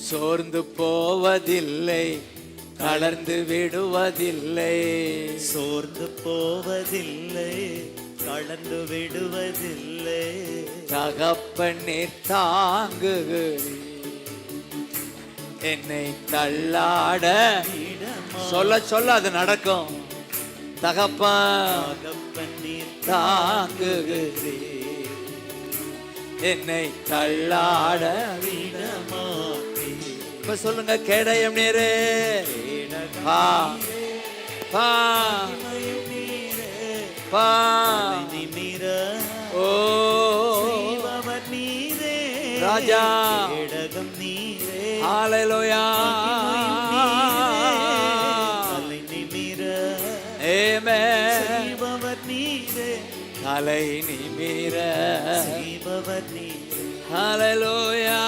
சோர்ந்து போவதில்லை, தளர்ந்து விடுவதில்லை. சோர்ந்து போவதில்லை, தளர்ந்து விடுவதில்லை. தகப்பன் நீர் தாங்குகிறீர், என்னை தள்ளாட. சொல்ல சொல்ல அது நடக்கும். தகப்பன் நீர் தாங்குகிறீர், என்னை தள்ளாட விடமாட்டீர். இப்ப சொல்லுங்க, கேடயம் நீரே, பா பா பா. ஓ ராஜா, கேடகம் நீரே. ஹல்லேலூயா. தலை நிமிர ஆமென். நீரே. தலை நிமிர செய்பவர் நீரே. ஹல்லேலூயா.